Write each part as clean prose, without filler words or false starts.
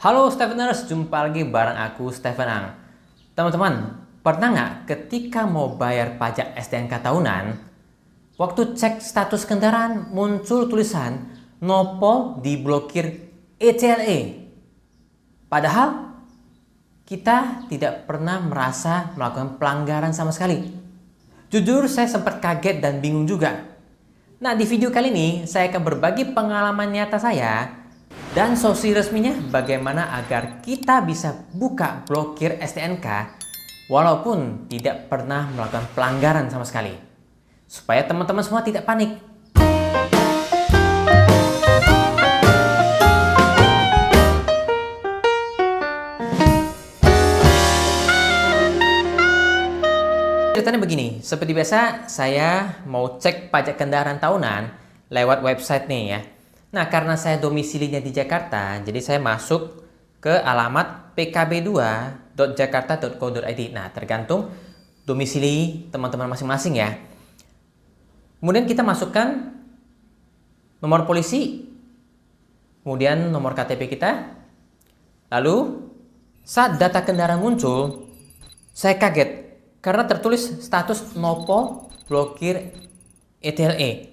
Halo Steveners, jumpa lagi bareng aku Steven Ang. Teman-teman, pernah nggak ketika mau bayar pajak STNK tahunan, waktu cek status kendaraan muncul tulisan Nopol diblokir ETLE. Padahal kita tidak pernah merasa melakukan pelanggaran sama sekali. Jujur saya sempat kaget dan bingung juga. Nah, di video kali ini saya akan berbagi pengalaman nyata saya dan solusi resminya bagaimana agar kita bisa buka blokir STNK walaupun tidak pernah melakukan pelanggaran sama sekali. Supaya teman-teman semua tidak panik. Ceritanya begini, seperti biasa saya mau cek pajak kendaraan tahunan lewat website nih ya. Nah, karena saya domisilinya di Jakarta, jadi saya masuk ke alamat pkb2.jakarta.co.id. Nah, tergantung domisili teman-teman masing-masing ya. Kemudian kita masukkan nomor polisi, kemudian nomor KTP kita. Lalu saat data kendaraan muncul, saya kaget karena tertulis status Nopol blokir ETLE.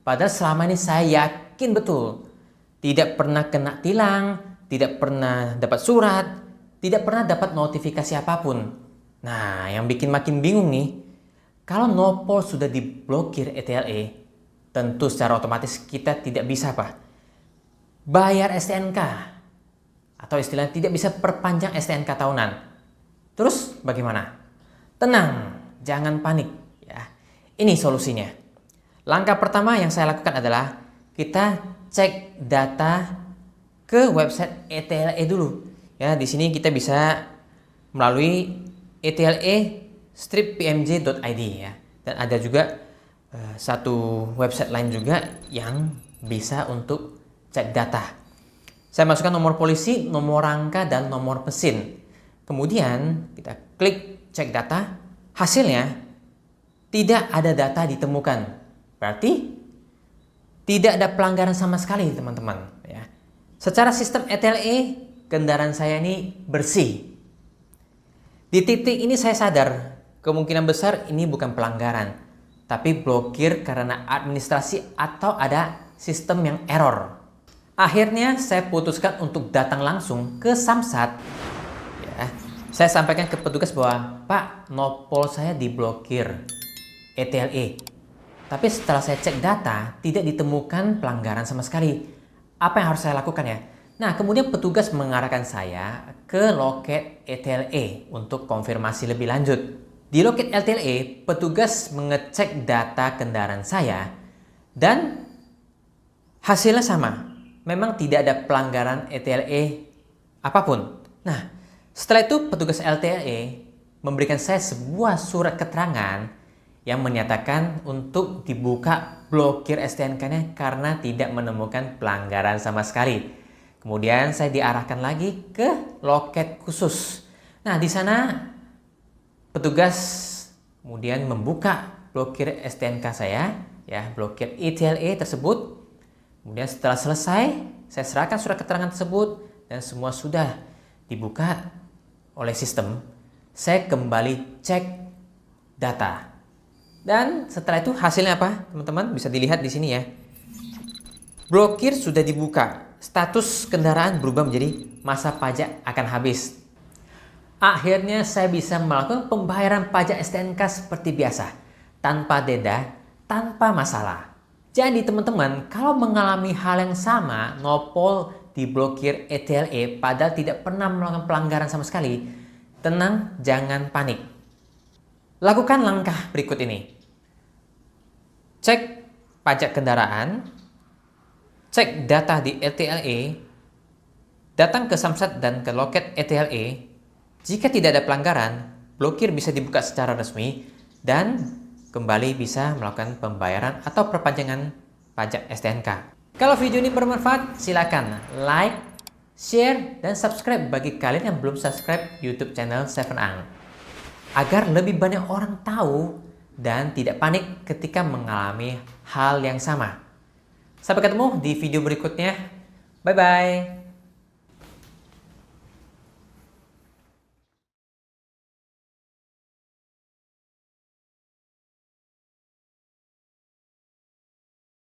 Padahal selama ini saya yakin betul tidak pernah kena tilang, tidak pernah dapat surat, tidak pernah dapat notifikasi apapun. Nah, yang bikin makin bingung nih, kalau Nopol sudah diblokir ETLE, tentu secara otomatis kita tidak bisa bayar STNK, atau istilahnya tidak bisa perpanjang STNK tahunan. Terus bagaimana? Tenang, jangan panik ya. Ini solusinya. Langkah pertama yang saya lakukan adalah kita cek data ke website ETLE dulu. Ya, di sini kita bisa melalui etle-pmj.id ya. Dan ada juga satu website lain juga yang bisa untuk cek data. Saya masukkan nomor polisi, nomor rangka, dan nomor mesin. Kemudian kita klik cek data, hasilnya tidak ada data ditemukan. Berarti tidak ada pelanggaran sama sekali, teman-teman ya. Secara sistem ETLE, kendaraan saya ini bersih. Di titik ini saya sadar, kemungkinan besar ini bukan pelanggaran, tapi blokir karena administrasi atau ada sistem yang error. Akhirnya saya putuskan untuk datang langsung ke Samsat. Saya sampaikan ke petugas bahwa, Pak, Nopol saya diblokir ETLE. Tapi setelah saya cek data, tidak ditemukan pelanggaran sama sekali. Apa yang harus saya lakukan ya? Nah, kemudian petugas mengarahkan saya ke loket ETLE untuk konfirmasi lebih lanjut. Di loket ETLE, petugas mengecek data kendaraan saya dan hasilnya sama. Memang tidak ada pelanggaran ETLE apapun. Nah, setelah itu petugas LTLE memberikan saya sebuah surat keterangan yang menyatakan untuk dibuka blokir STNK-nya karena tidak menemukan pelanggaran sama sekali. Kemudian saya diarahkan lagi ke loket khusus. Nah, di sana petugas kemudian membuka blokir STNK saya, ya, blokir ETLE tersebut. Kemudian setelah selesai, saya serahkan surat keterangan tersebut dan semua sudah dibuka oleh sistem. Saya kembali cek data. Dan setelah itu hasilnya apa? Teman-teman bisa dilihat di sini ya. Blokir sudah dibuka. Status kendaraan berubah menjadi masa pajak akan habis. Akhirnya saya bisa melakukan pembayaran pajak STNK seperti biasa, tanpa denda, tanpa masalah. Jadi teman-teman, kalau mengalami hal yang sama, Nopol diblokir ETLE padahal tidak pernah melakukan pelanggaran sama sekali, tenang, jangan panik. Lakukan langkah berikut ini. Cek pajak kendaraan, cek data di ETLE, datang ke Samsat dan ke loket ETLE. Jika tidak ada pelanggaran, blokir bisa dibuka secara resmi dan kembali bisa melakukan pembayaran atau perpanjangan pajak STNK. Kalau video ini bermanfaat, silakan like, share, dan subscribe bagi kalian yang belum subscribe YouTube channel Steven Ang. Agar lebih banyak orang tahu dan tidak panik ketika mengalami hal yang sama. Sampai ketemu di video berikutnya. Bye-bye.